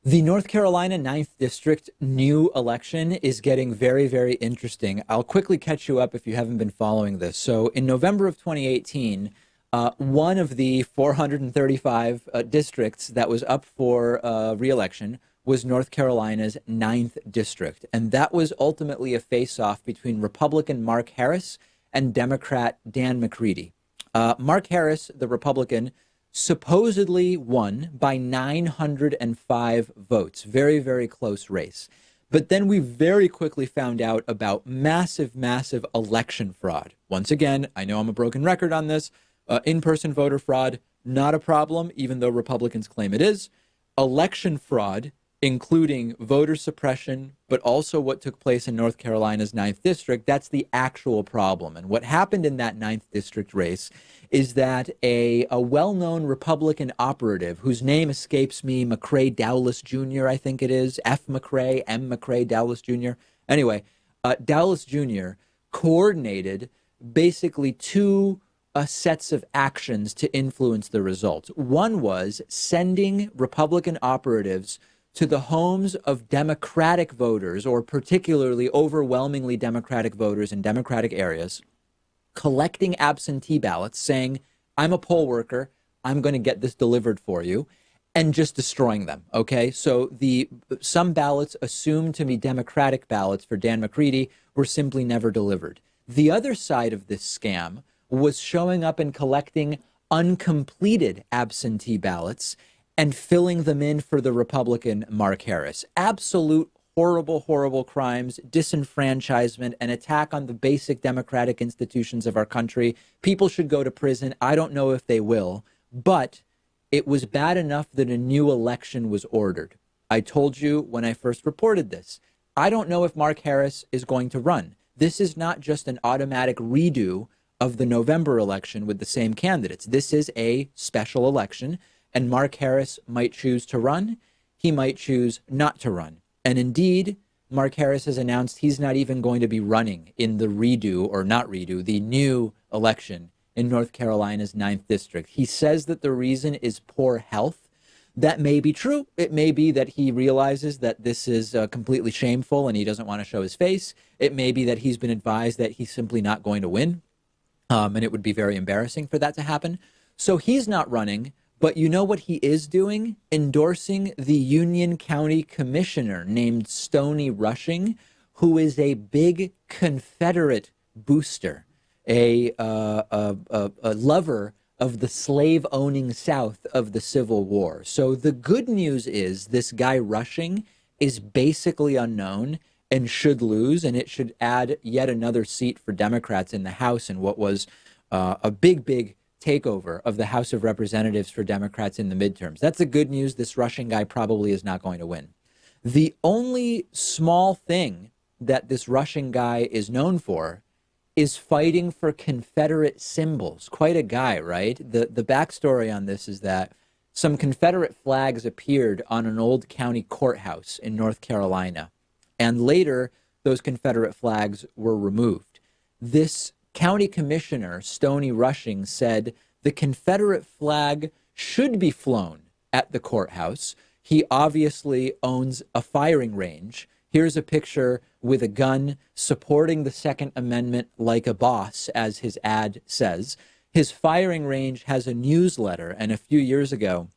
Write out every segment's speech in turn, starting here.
The North Carolina ninth District new election is getting very, very interesting. I'll quickly catch you up if you haven't been following this. So, in November of 2018, one of the 435 districts that was up for re-election was North Carolina's ninth District. And that was ultimately a face-off between Republican Mark Harris and Democrat Dan McCready. Mark Harris, the Republican, supposedly won by 905 votes. Very, very close race. But then we very quickly found out about massive, massive election fraud. Once again, I know I'm a broken record on this. In-person voter fraud, not a problem, even though Republicans claim it is. Election fraud, including voter suppression, but also what took place in North Carolina's ninth District, that's the actual problem. And what happened in that ninth District race is that a well-known Republican operative, whose name escapes me, McCrae Dowless Jr., I think it is, F. McCrae, M. McCrae Dowless Jr. Anyway, Dowless Jr. coordinated basically two sets of actions to influence the results. One was sending Republican operatives to the homes of Democratic voters, or particularly overwhelmingly Democratic voters in Democratic areas, collecting absentee ballots, saying, I'm a poll worker, I'm going to get this delivered for you, and just destroying them, okay? So some ballots assumed to be Democratic ballots for Dan McCready were simply never delivered. The other side of this scam was showing up and collecting uncompleted absentee ballots and filling them in for the Republican Mark Harris. Absolute horrible, horrible crimes, disenfranchisement, an attack on the basic democratic institutions of our country. People should go to prison. I don't know if they will, but it was bad enough that a new election was ordered. I told you when I first reported this, I don't know if Mark Harris is going to run. This is not just an automatic redo of the November election with the same candidates. This is a special election. And Mark Harris might choose to run. He might choose not to run. And indeed, Mark Harris has announced he's not even going to be running in the redo or not redo, the new election in North Carolina's ninth District. He says that the reason is poor health. That may be true. It may be that he realizes that this is completely shameful and he doesn't want to show his face. It may be that he's been advised that he's simply not going to win. And it would be very embarrassing for that to happen. So he's not running. But you know what he is doing? Endorsing the Union County Commissioner named Stoney Rushing, who is a big Confederate booster, a lover of the slave-owning South of the Civil War. So the good news is this guy Rushing is basically unknown and should lose, and it should add yet another seat for Democrats in the House in what was a big takeover of the House of Representatives for Democrats in the midterms. That's the good news. This Rushing guy probably is not going to win. The only small thing that this Rushing guy is known for is fighting for Confederate symbols. Quite a guy, right? The backstory on this is that some Confederate flags appeared on an old county courthouse in North Carolina, and later those Confederate flags were removed. This county commissioner, Stoney Rushing, said the Confederate flag should be flown at the courthouse. He obviously owns a firing range. Here's a picture with a gun supporting the Second Amendment like a boss, as his ad says. His firing range has a newsletter, and a few years ago,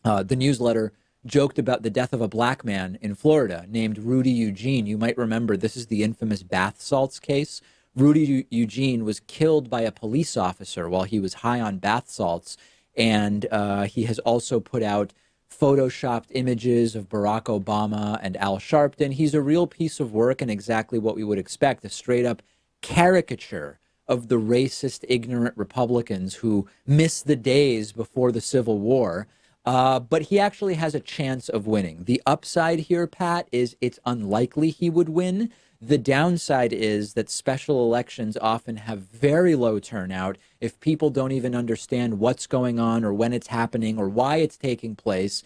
the newsletter joked about the death of a black man in Florida named Rudy Eugene. You might remember this is the infamous bath salts case. Rudy Eugene was killed by a police officer while he was high on bath salts, and he has also put out photoshopped images of Barack Obama and Al Sharpton. He's a real piece of work and exactly what we would expect, a straight-up caricature of the racist, ignorant Republicans who missed the days before the Civil War. But he actually has a chance of winning. The upside here, Pat, is it's unlikely he would win. The downside is that special elections often have very low turnout. If people don't even understand what's going on or when it's happening or why it's taking place,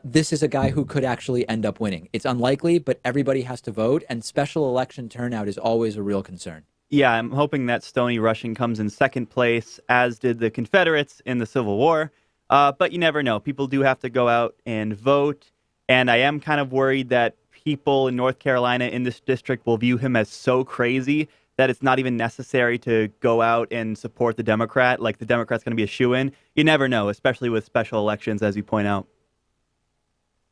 this is a guy who could actually end up winning. It's unlikely, but everybody has to vote, and special election turnout is always a real concern. Yeah, I'm hoping that Stoney Rushing comes in second place, as did the Confederates in the Civil War. But you never know. People do have to go out and vote. And I am kind of worried that people in North Carolina in this district will view him as so crazy that it's not even necessary to go out and support the Democrat. Like the Democrat's going to be a shoo-in. You never know, especially with special elections, as you point out.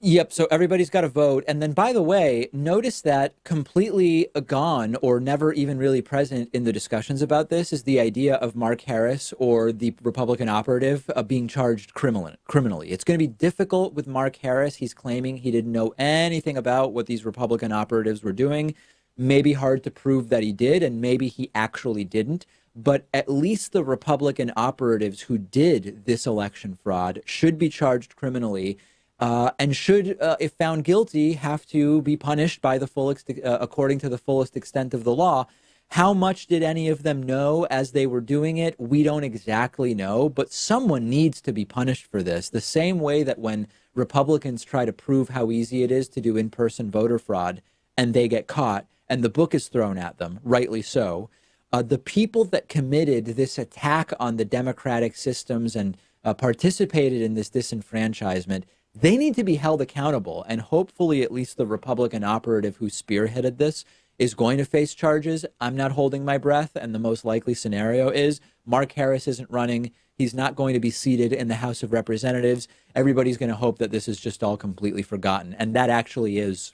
Yep. So everybody's got to vote. And then, by the way, notice that completely gone or never even really present in the discussions about this is the idea of Mark Harris or the Republican operative being charged criminally. It's going to be difficult with Mark Harris. He's claiming he didn't know anything about what these Republican operatives were doing. Maybe hard to prove that he did, and maybe he actually didn't. But at least the Republican operatives who did this election fraud should be charged criminally and should, if found guilty, have to be punished by the according to the fullest extent of the law. How much did any of them know as they were doing it? We don't exactly know, but someone needs to be punished for this. The same way that when Republicans try to prove how easy it is to do in-person voter fraud and they get caught and the book is thrown at them, rightly so, the people that committed this attack on the democratic systems and participated in this disenfranchisement, they need to be held accountable. And hopefully, at least the Republican operative who spearheaded this is going to face charges. I'm not holding my breath. And the most likely scenario is Mark Harris isn't running. He's not going to be seated in the House of Representatives. Everybody's going to hope that this is just all completely forgotten. And that actually is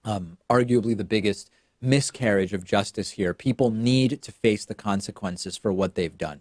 arguably the biggest miscarriage of justice here. People need to face the consequences for what they've done.